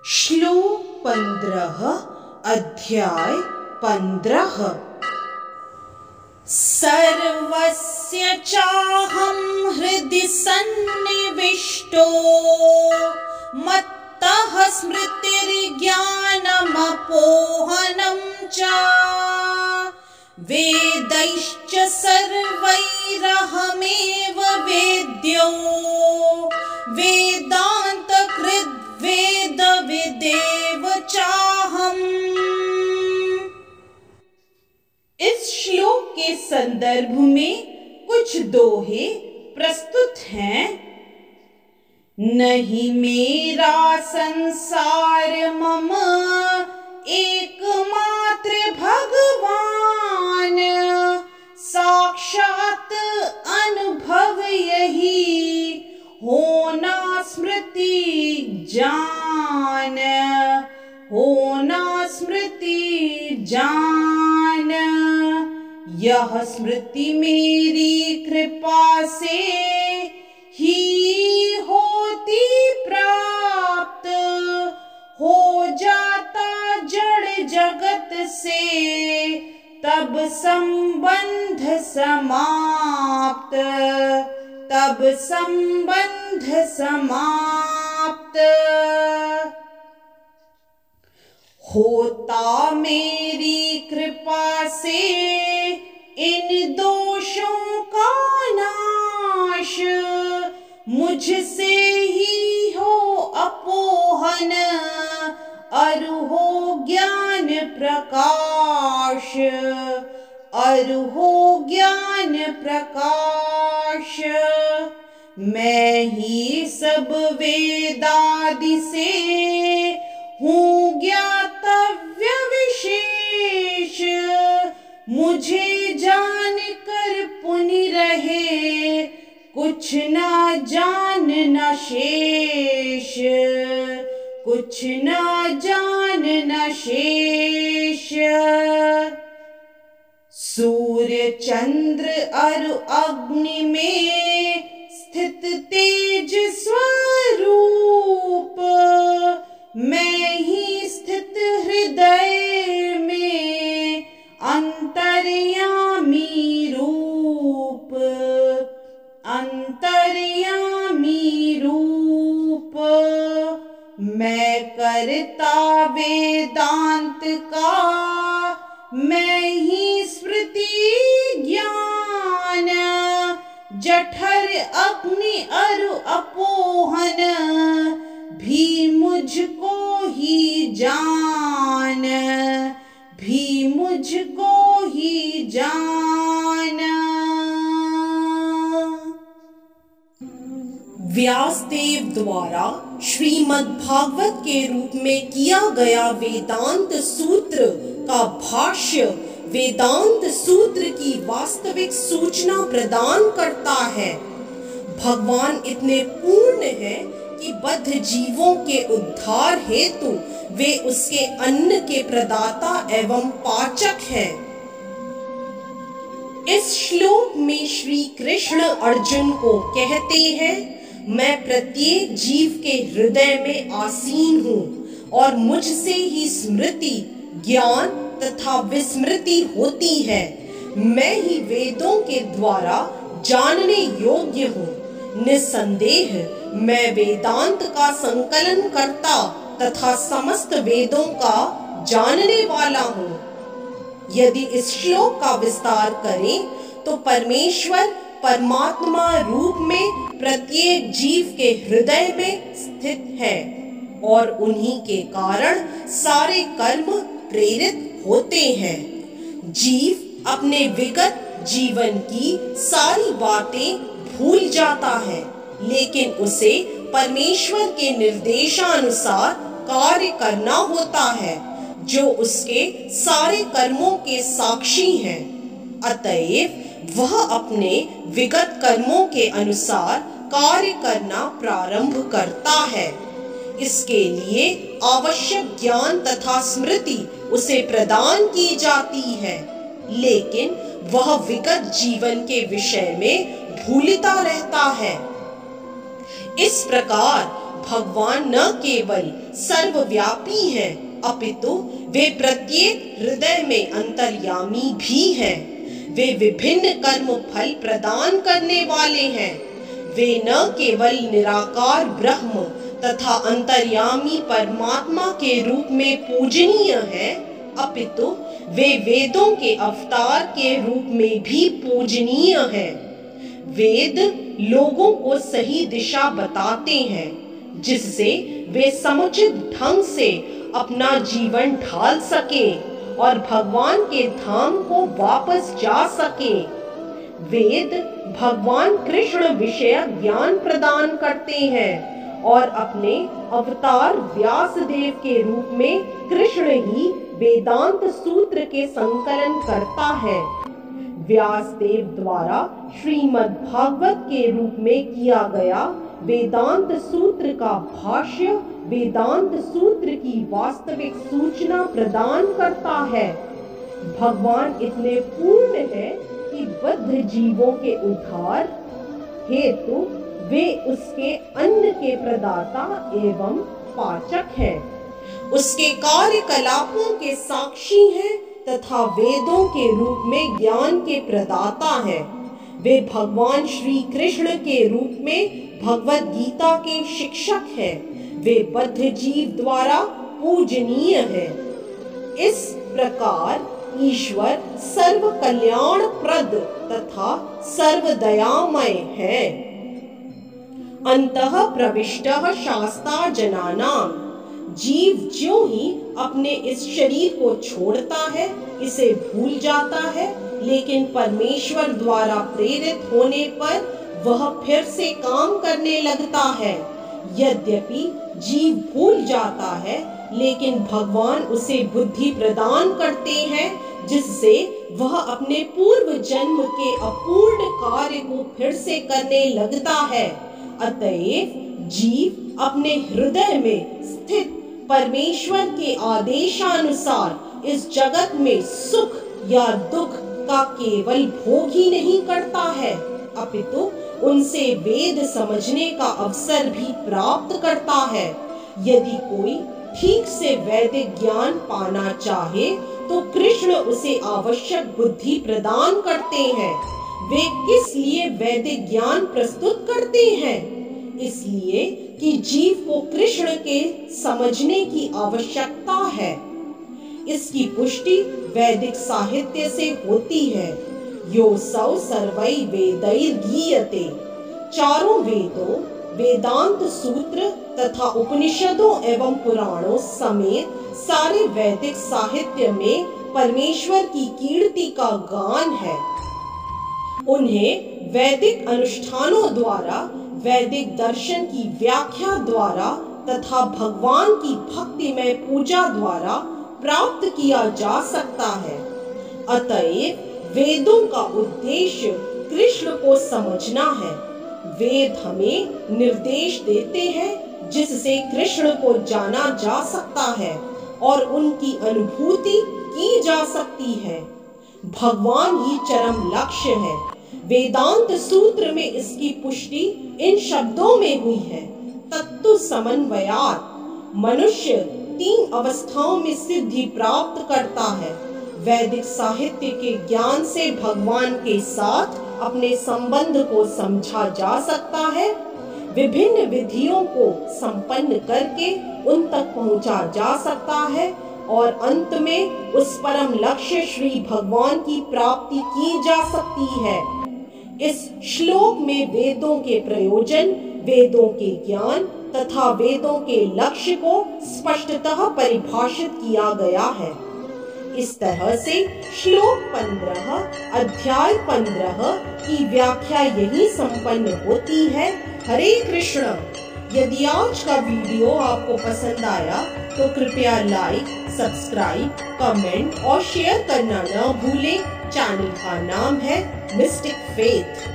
श्लोक 15 अध्याय 15। सर्वस्य चाहं हृदि सन्निविष्टो मत्तः स्मृतिर्ज्ञानमपोहनं च वेदैश्च सर्वैरहमेव वेद्यो वेदान्तकृद् वेद विदेव चाहम्। इस श्लोक के संदर्भ में कुछ दोहे प्रस्तुत हैं। नहीं मेरा संसार मम एकमात्र भगवान, साक्षात अनुभव यही होना स्मृति जान, होना स्मृति जान। यह स्मृति मेरी कृपा से ही होती प्राप्त, हो जाता जड़ जगत से तब संबंध समाप्त, तब संबंध समाप्त। होता मेरी कृपा से इन दोषों का नाश, मुझसे ही हो अपोहन अरु हो ज्ञान प्रकाश, अरु हो ज्ञान प्रकाश। मैं ही सब वेदादि से हूँ ज्ञातव्य विशेष, मुझे जान कर पुनि रहे कुछ न जान न शेष, कुछ न जान न शेष। सूर्य चंद्र अरु अग्नि में स्थित तेज स्वरूप, मैं ही स्थित हृदय में अंतर्यामी रूप, अंतर्यामी रूप। मैं करता वेदांत का, मैं ही स्मृति ज्ञान, जठर अग्नि अरु अपोहन भी मुझको ही जान, भी मुझको ही जान। व्यासदेव द्वारा श्रीमद् भागवत के रूप में किया गया वेदांत सूत्र का भाष्य वेदांत सूत्र की वास्तविक सूचना प्रदान करता है। भगवान इतने पूर्ण हैं कि बद्ध जीवों के उद्धार हेतु वे उसके अन्न के प्रदाता एवं पाचक हैं। इस श्लोक में श्री कृष्ण अर्जुन को कहते हैं, मैं प्रत्येक जीव के हृदय में आसीन हूँ और मुझसे ही स्मृति, ज्ञान तथा विस्मृति होती है। मैं ही वेदों के द्वारा जानने योग्य हूँ। निस्संदेह मैं वेदांत का संकलन करता तथा समस्त वेदों का जानने वाला हूँ। यदि इस श्लोक का विस्तार करें तो परमेश्वर परमात्मा रूप में प्रत्येक जीव के हृदय में स्थित है और उन्हीं के कारण सारे कर्म प्रेरित होते हैं। जीव अपने विगत जीवन की सारी बातें भूल जाता है, लेकिन उसे परमेश्वर के निर्देशानुसार कार्य करना होता है जो उसके सारे कर्मों के साक्षी हैं। अतएव वह अपने विगत कर्मों के अनुसार कार्य करना प्रारंभ करता है। इसके लिए आवश्यक ज्ञान तथा स्मृति उसे प्रदान की जाती है, लेकिन वह विगत जीवन के विषय में भूलता रहता है। इस प्रकार भगवान न केवल सर्वव्यापी हैं, अपितु वे प्रत्येक हृदय में अंतर्यामी भी हैं। वे विभिन्न कर्म फल प्रदान करने वाले हैं। वे न केवल निराकार ब्रह्म तथा अंतर्यामी परमात्मा के रूप में पूजनीय हैं, अपितु वे वेदों के अवतार के रूप में भी पूजनीय हैं। वेद लोगों को सही दिशा बताते हैं, जिससे वे समुचित ढंग से अपना जीवन ढाल सके और भगवान के धाम को वापस जा सके। वेद भगवान कृष्ण विषयक ज्ञान प्रदान करते हैं और अपने अवतार व्यासदेव के रूप में कृष्ण ही वेदांत सूत्र के संकलन करता है। व्यासदेव द्वारा श्रीमद् भागवत के रूप में किया गया वेदांत सूत्र का भाष्य वेदांत सूत्र की वास्तविक सूचना प्रदान करता है। भगवान इतने पूर्ण है कि बद्ध जीवों के उद्धार हेतु वे उसके अन्न के प्रदाता एवं पाचक हैं। उसके कार्यकलापों के साक्षी हैं तथा वेदों के रूप में ज्ञान के प्रदाता हैं। वे भगवान श्री कृष्ण के रूप में भगवत गीता के शिक्षक हैं। वे बद्ध जीव द्वारा पूजनीय हैं। इस प्रकार ईश्वर सर्व कल्याण प्रद तथा सर्व दयामय है। अंतः प्रविष्टः शास्ता जनानां, जीव ज्यों ही अपने इस शरीर को छोड़ता है इसे भूल जाता है, लेकिन परमेश्वर द्वारा प्रेरित होने पर वह फिर से काम करने लगता है। यद्यपि जीव भूल जाता है, लेकिन भगवान उसे बुद्धि प्रदान करते हैं, जिससे वह अपने पूर्व जन्म के अपूर्ण कार्य को फिर से करने लगता है। अतएव जीव अपने हृदय में स्थित परमेश्वर के आदेशानुसार इस जगत में सुख या दुख का केवल भोग ही नहीं करता है, अपितु उनसे वेद समझने का अवसर भी प्राप्त करता है। यदि कोई ठीक से वैदिक ज्ञान पाना चाहे तो कृष्ण उसे आवश्यक बुद्धि प्रदान करते हैं। वे किस लिए वैदिक ज्ञान प्रस्तुत करते हैं? इसलिए कि जीव को कृष्ण के समझने की आवश्यकता है। इसकी पुष्टि वैदिक साहित्य से होती है। योऽसौ सर्वै वेदैर्गीयते, चारों वेदों, वेदांत सूत्र तथा उपनिषदों एवं पुराणों समेत सारे वैदिक साहित्य में परमेश्वर की कीर्ति का गान है। उन्हें वैदिक अनुष्ठानों द्वारा, वैदिक दर्शन की व्याख्या द्वारा तथा भगवान की भक्तिमय पूजा द्वारा प्राप्त किया जा सकता है। अतएव वेदों का उद्देश्य कृष्ण को समझना है। वेद हमें निर्देश देते हैं जिससे कृष्ण को जाना जा सकता है और उनकी अनुभूति की जा सकती है। भगवान ही चरम लक्ष्य है। वेदांत सूत्र में इसकी पुष्टि इन शब्दों में हुई है, तत्तु समन्वयात्। मनुष्य 3 अवस्थाओं में सिद्धि प्राप्त करता है। वैदिक साहित्य के ज्ञान से भगवान के साथ अपने संबंध को समझा जा सकता है। विभिन्न विधियों को संपन्न करके उन तक पहुंचा जा सकता है और अंत में उस परम लक्ष्य श्री भगवान की प्राप्ति की जा सकती है। इस श्लोक में वेदों के प्रयोजन, वेदों के ज्ञान तथा वेदों के लक्ष्य को स्पष्टतः परिभाषित किया गया है। इस तरह से श्लोक 15 अध्याय 15 की व्याख्या यही संपन्न होती है। हरे कृष्ण। यदि आज का वीडियो आपको पसंद आया तो कृपया लाइक, सब्सक्राइब, कमेंट और शेयर करना न भूलें। चैनल का नाम है मिस्टिक फेथ।